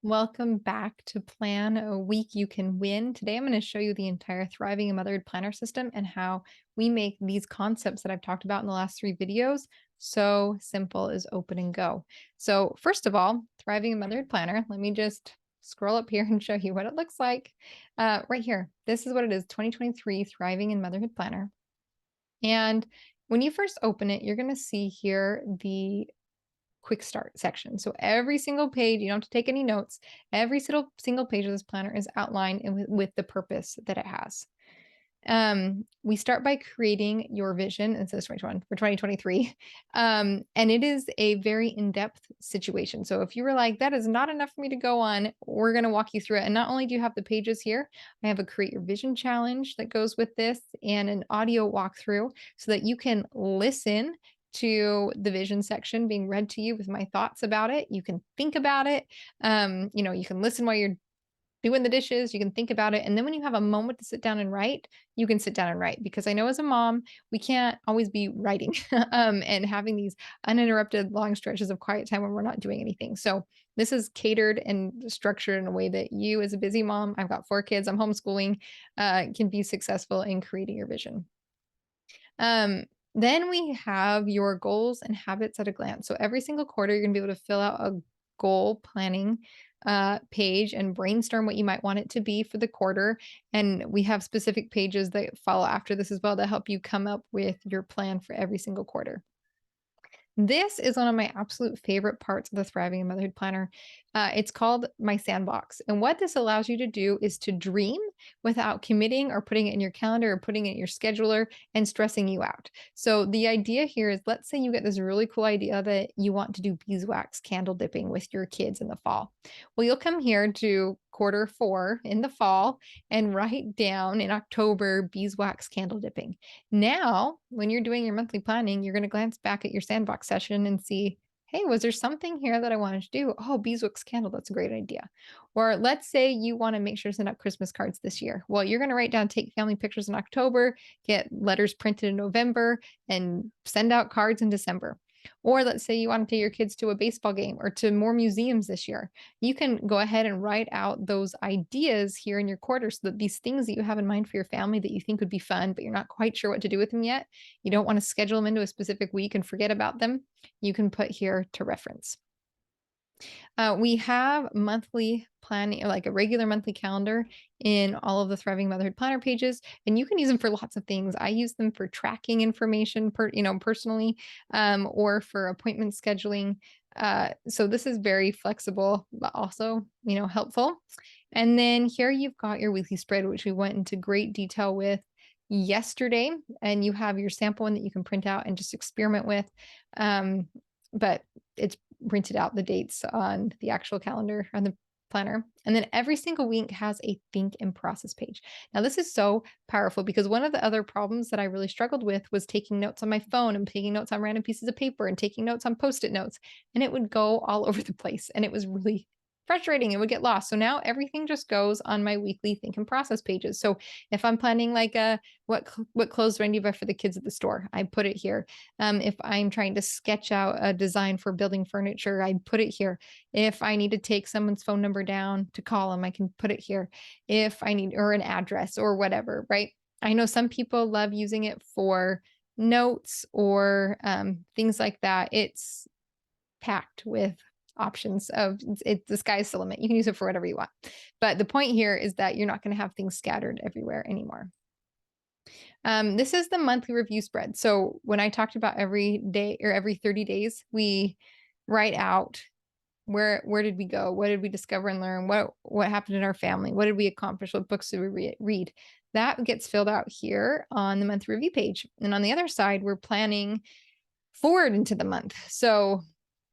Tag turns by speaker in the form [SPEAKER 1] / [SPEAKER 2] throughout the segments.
[SPEAKER 1] Welcome back to Plan a Week You Can Win. Today, I'm going to show you the entire Thriving and Motherhood Planner system and how we make these concepts that I've talked about in the last 3 videos so simple as open and go. So, first of all, Thriving and Motherhood Planner, let me just scroll up here and show you what it looks like. Right here, this is what it is, 2023 Thriving and Motherhood Planner. And when you first open it, you're going to see here the quick start section. So every single page, you don't have to take any notes. Every single page of this planner is outlined with the purpose that it has. We start by creating your vision. It says 2021 for 2023. And it is a very in-depth situation. So if you were like, that is not enough for me to go on, we're going to walk you through it. And not only do you have the pages here, I have a create your vision challenge that goes with this and an audio walkthrough so that you can listen to the vision section being read to you with my thoughts about it. You can think about it. You can listen while you're doing the dishes, you can think about it. And then when you have a moment to sit down and write, you can sit down and write. Because I know as a mom, we can't always be writing and having these uninterrupted long stretches of quiet time when we're not doing anything. So this is catered and structured in a way that you, as a busy mom, I've got 4 kids, I'm homeschooling, can be successful in creating your vision. Then we have your goals and habits at a glance. So every single quarter, you're going to be able to fill out a goal planning page and brainstorm what you might want it to be for the quarter. And we have specific pages that follow after this as well to help you come up with your plan for every single quarter. This is one of my absolute favorite parts of the Thriving and Motherhood Planner. It's called My Sandbox. And what this allows you to do is to dream without committing or putting it in your calendar or putting it in your scheduler and stressing you out. So the idea here is, let's say you get this really cool idea that you want to do beeswax candle dipping with your kids in the fall. Well, you'll come here to quarter 4 in the fall and write down in October beeswax candle dipping. Now, when you're doing your monthly planning, you're going to glance back at your sandbox session and see, hey, was there something here that I wanted to do? Oh, beeswax candle, that's a great idea. Or let's say you want to make sure to send out Christmas cards this year. Well, you're going to write down, take family pictures in October, get letters printed in November, and send out cards in December. Or let's say you want to take your kids to a baseball game or to more museums this year. You can go ahead and write out those ideas here in your quarter so that these things that you have in mind for your family that you think would be fun, but you're not quite sure what to do with them yet, you don't want to schedule them into a specific week and forget about them, you can put here to reference. We have monthly planning, like a regular monthly calendar in all of the Thriving Motherhood Planner pages, and you can use them for lots of things. I use them for tracking information personally, or for appointment scheduling. So this is very flexible, but also, helpful. And then here you've got your weekly spread, which we went into great detail with yesterday, and you have your sample one that you can print out and just experiment with. But it's printed out the dates on the actual calendar on the planner. And then every single week has a think and process page. Now, this is so powerful because one of the other problems that I really struggled with was taking notes on my phone and taking notes on random pieces of paper and taking notes on post-it notes. And it would go all over the place. And it was really frustrating. It would get lost. So now everything just goes on my weekly think and process pages. So if I'm planning like what clothes do I need to buy for the kids at the store, I put it here. If I'm trying to sketch out a design for building furniture, I put it here. If I need to take someone's phone number down to call them, I can put it here. If I need, or an address or whatever, right? I know some people love using it for notes or things like that. It's packed with options of the sky's the limit. You can use it for whatever you want. But the point here is that you're not going to have things scattered everywhere anymore. This is the monthly review spread. So when I talked about every day or every 30 days, we write out where did we go? What did we discover and learn? What happened in our family? What did we accomplish? What books did we read? That gets filled out here on the monthly review page. And on the other side, we're planning forward into the month. So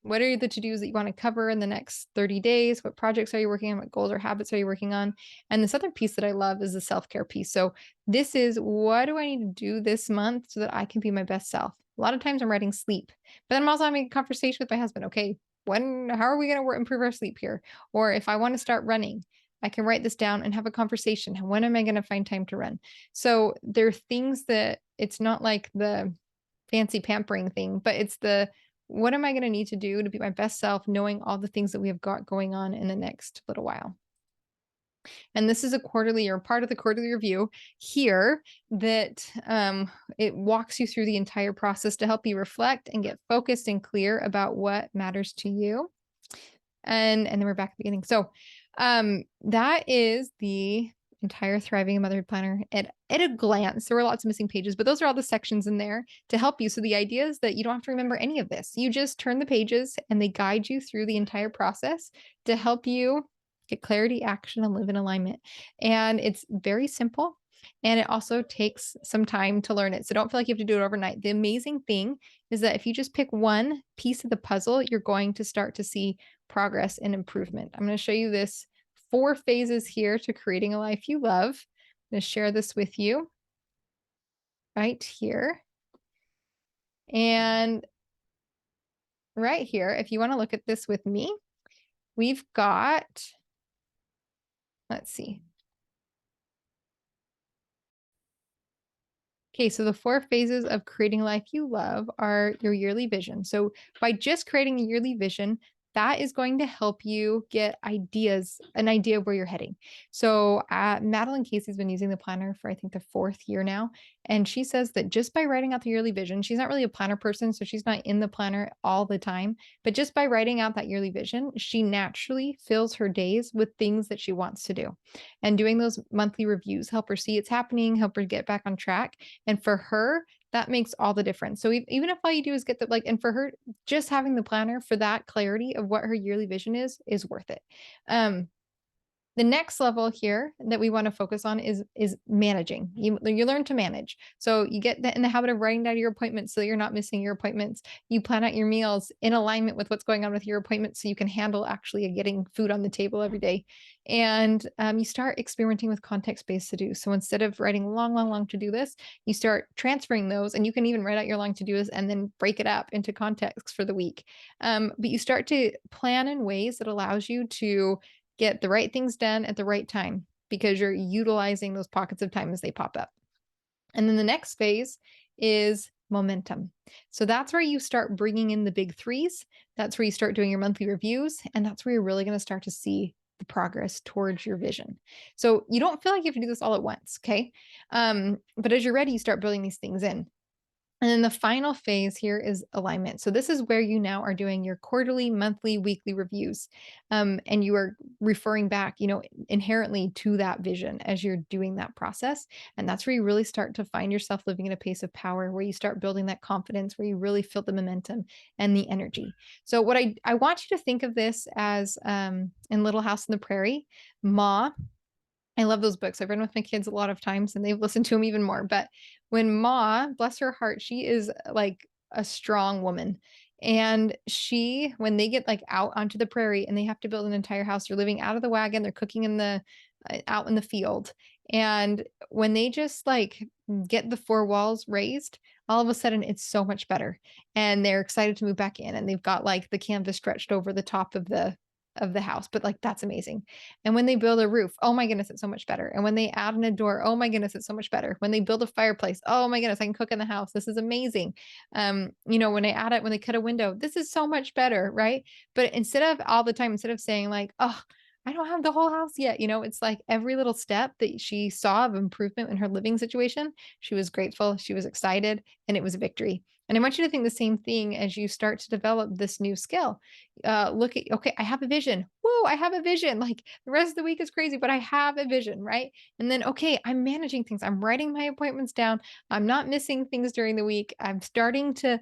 [SPEAKER 1] what are the to-dos that you want to cover in the next 30 days? What projects are you working on? What goals or habits are you working on? And this other piece that I love is the self-care piece. So this is, what do I need to do this month so that I can be my best self? A lot of times I'm writing sleep, but then I'm also having a conversation with my husband. Okay, how are we going to improve our sleep here? Or if I want to start running, I can write this down and have a conversation. When am I going to find time to run? So there are things that it's not like the fancy pampering thing, but it's the what am I going to need to do to be my best self, knowing all the things that we have got going on in the next little while. And this is a quarterly or part of the quarterly review here that it walks you through the entire process to help you reflect and get focused and clear about what matters to you. And then we're back at the beginning. So that is the entire Thriving Motherhood Planner at a glance. There were lots of missing pages, but those are all the sections in there to help you. So the idea is that you don't have to remember any of this. You just turn the pages and they guide you through the entire process to help you get clarity, action, and live in alignment. And it's very simple. And it also takes some time to learn it. So don't feel like you have to do it overnight. The amazing thing is that if you just pick one piece of the puzzle, you're going to start to see progress and improvement. I'm going to show you this 4 phases here to creating a life you love. I'm going to share this with you right here. And right here, if you want to look at this with me, we've got, let's see. Okay, so the 4 phases of creating a life you love are your yearly vision. So by just creating a yearly vision, that is going to help you get an idea of where you're heading. So Madeline Casey's been using the planner for, I think, the 4th year now. And she says that just by writing out the yearly vision, she's not really a planner person, so she's not in the planner all the time. But just by writing out that yearly vision, she naturally fills her days with things that she wants to do. And doing those monthly reviews help her see it's happening, help her get back on track. And for her, that makes all the difference. So even if all you do is get the and for her, just having the planner for that clarity of what her yearly vision is worth it. The next level here that we want to focus on is managing. You learn to manage. So you get in the habit of writing down your appointments so you're not missing your appointments. You plan out your meals in alignment with what's going on with your appointments so you can handle actually getting food on the table every day. And you start experimenting with context-based to-do. So instead of writing long to-do lists, you start transferring those, and you can even write out your long to-do list and then break it up into context for the week. But you start to plan in ways that allows you to get the right things done at the right time because you're utilizing those pockets of time as they pop up. And then the next phase is momentum. So that's where you start bringing in the big 3s. That's where you start doing your monthly reviews. And that's where you're really going to start to see the progress towards your vision. So you don't feel like you have to do this all at once. Okay. But as you're ready, you start building these things in. And then the final phase here is alignment. So this is where you now are doing your quarterly, monthly, weekly reviews. And you are referring back, inherently to that vision as you're doing that process. And that's where you really start to find yourself living in a pace of power, where you start building that confidence, where you really feel the momentum and the energy. So what I want you to think of this as in Little House on the Prairie, Ma. I love those books. I've read them with my kids a lot of times and they've listened to them even more. But when Ma, bless her heart, she is like a strong woman. And when they get out onto the prairie and they have to build an entire house, they're living out of the wagon, they're cooking out in the field. And when they just get the 4 walls raised, all of a sudden it's so much better. And they're excited to move back in, and they've got the canvas stretched over the top of the house, but that's amazing. And when they build a roof, oh my goodness, it's so much better. And when they add in a door, oh my goodness, it's so much better. When they build a fireplace, oh my goodness, I can cook in the house. This is amazing. When they cut a window, this is so much better, right? But instead of saying oh, I don't have the whole house yet, it's every little step that she saw of improvement in her living situation, she was grateful, she was excited, and it was a victory. And I want you to think the same thing as you start to develop this new skill. Look at, okay, I have a vision. Whoa, I have a vision. The rest of the week is crazy, but I have a vision, right? And then, okay, I'm managing things. I'm writing my appointments down. I'm not missing things during the week. I'm starting to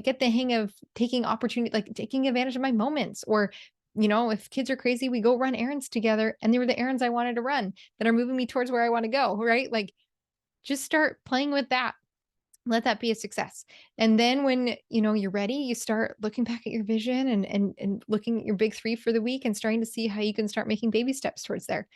[SPEAKER 1] get the hang of taking opportunity, taking advantage of my moments. Or, if kids are crazy, we go run errands together, and they were the errands I wanted to run that are moving me towards where I want to go, right? Just start playing with that. Let that be a success. And then when, you're ready, you start looking back at your vision and looking at your big 3 for the week and starting to see how you can start making baby steps towards there.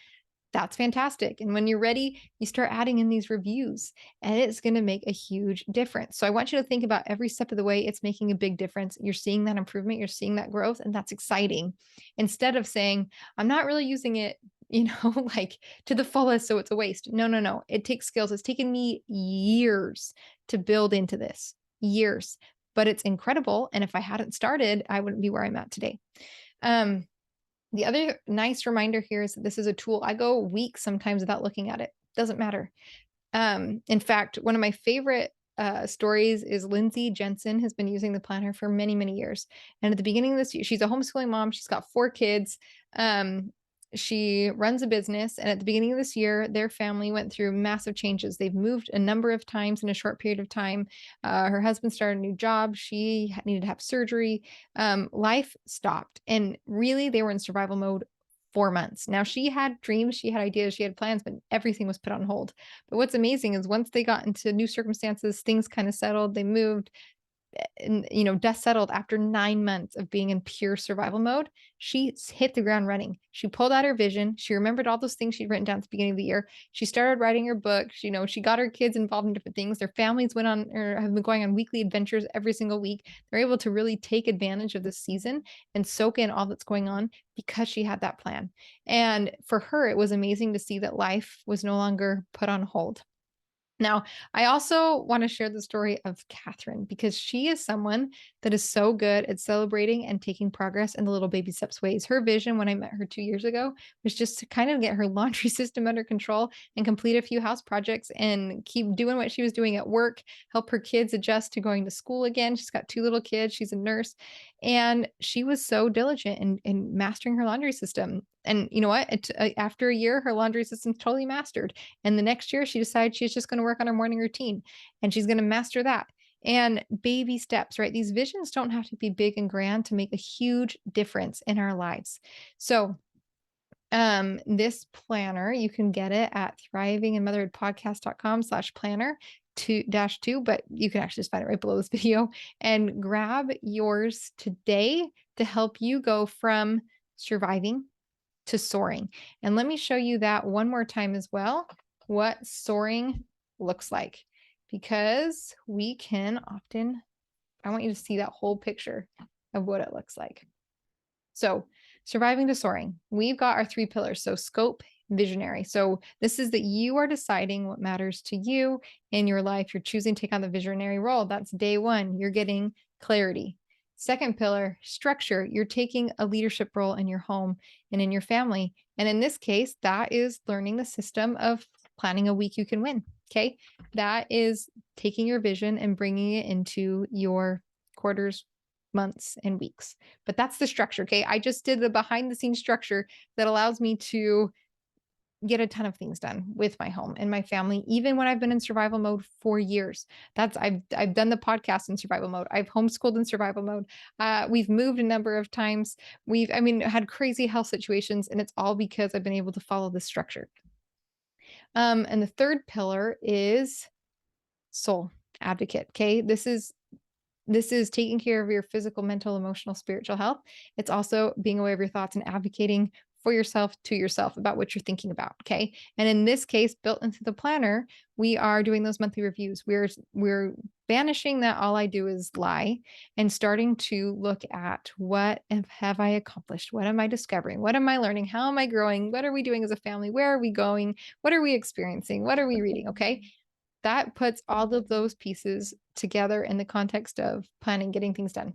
[SPEAKER 1] That's fantastic. And when you're ready, you start adding in these reviews, and it's going to make a huge difference. So I want you to think about every step of the way. It's making a big difference. You're seeing that improvement, you're seeing that growth, and that's exciting. Instead of saying, I'm not really using it, to the fullest, so it's a waste. No. It takes skills. It's taken me years to build into this. Years. but it's incredible. And if I hadn't started, I wouldn't be where I'm at today. Um, the other nice reminder here is that this is a tool. I go weeks sometimes without looking at it. Doesn't matter. In fact, one of my favorite stories is Lindsay Jensen has been using the planner for many, many years. And at the beginning of this year, she's a homeschooling mom. She's got 4 kids. Um, she runs a business. And at the beginning of this year, their family went through massive changes. They've moved a number of times in a short period of time. Her husband started a new job. She needed to have surgery. Life stopped. And really, they were in survival mode 4 months. Now, she had dreams, she had ideas, she had plans, but everything was put on hold. But what's amazing is once they got into new circumstances, things kind of settled, they moved, and dust settled after 9 months of being in pure survival mode. She hit the ground running. She pulled out her vision. She remembered all those things she'd written down at the beginning of the year. She started writing her book. She got her kids involved in different things. Their families went on or have been going on weekly adventures every single week. They're able to really take advantage of this season and soak in all that's going on because she had that plan. And for her, it was amazing to see that life was no longer put on hold. Now, I also want to share the story of Catherine because she is someone that is so good at celebrating and taking progress in the little baby steps ways. Her vision when I met her 2 years ago was just to kind of get her laundry system under control and complete a few house projects and keep doing what she was doing at work, help her kids adjust to going to school again. She's got 2 little kids, she's a nurse, and she was so diligent in mastering her laundry system. And you know what? After a year, her laundry system's totally mastered. And the next year, she decided she's just going to work on her morning routine and she's going to master that. And baby steps, right? These visions don't have to be big and grand to make a huge difference in our lives. So, this planner, you can get it at thrivingandmotherhoodpodcast.com/planner two, but you can actually just find it right below this video and grab yours today to help you go from surviving to soaring. And let me show you that one more time as well, what soaring looks like, because we can often, I want you to see that whole picture of what it looks like. So surviving to soaring, we've got our 3 pillars. So scope, visionary. So this is that you are deciding what matters to you in your life. You're choosing to take on the visionary role. That's day one. You're getting clarity. Second pillar, structure. You're taking a leadership role in your home and in your family. And in this case, that is learning the system of planning a week you can win. Okay. That is taking your vision and bringing it into your quarters, months, and weeks. But that's the structure. Okay. I just did the behind the scenes structure that allows me to get a ton of things done with my home and my family, even when I've been in survival mode for years. I've done the podcast in survival mode. I've homeschooled in survival mode. We've moved a number of times. Had crazy health situations, and it's all because I've been able to follow this structure. And the third pillar is soul advocate. Okay. This is taking care of your physical, mental, emotional, spiritual health. It's also being aware of your thoughts and advocating for yourself to yourself about what you're thinking about. Okay. And in this case, built into the planner, we are doing those monthly reviews. We're banishing that all I do is lie and starting to look at what have I accomplished? What am I discovering? What am I learning? How am I growing? What are we doing as a family? Where are we going? What are we experiencing? What are we reading? Okay. That puts all of those pieces together in the context of planning, getting things done.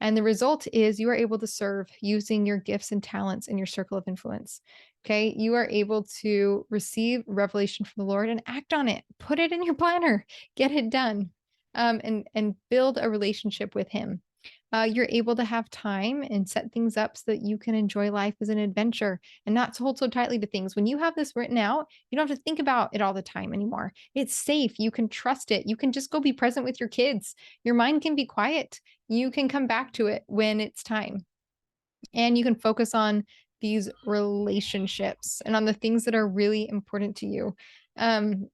[SPEAKER 1] And the result is you are able to serve using your gifts and talents in your circle of influence. Okay. You are able to receive revelation from the Lord and act on it. Put it in your planner, get it done, and build a relationship with Him. You're able to have time and set things up so that you can enjoy life as an adventure and not hold so tightly to things. When you have this written out, you don't have to think about it all the time anymore. It's safe. You can trust it. You can just go be present with your kids. Your mind can be quiet. You can come back to it when it's time. And you can focus on these relationships and on the things that are really important to you. Um,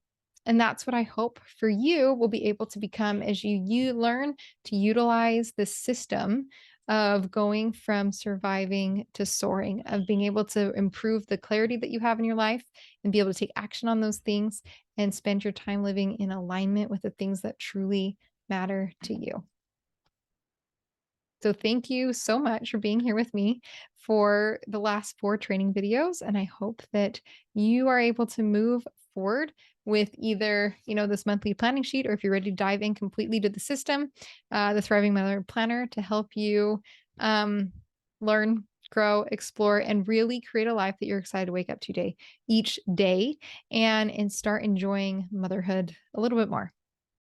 [SPEAKER 1] and that's what I hope for you will be able to become as you learn to utilize the system of going from surviving to soaring, of being able to improve the clarity that you have in your life and be able to take action on those things and spend your time living in alignment with the things that truly matter to you. So thank you so much for being here with me for the last 4 training videos. And I hope that you are able to move forward with either, this monthly planning sheet, or if you're ready to dive in completely to the system, the Thriving Mother Planner to help you um, learn, grow, explore, and really create a life that you're excited to wake up to each day and start enjoying motherhood a little bit more.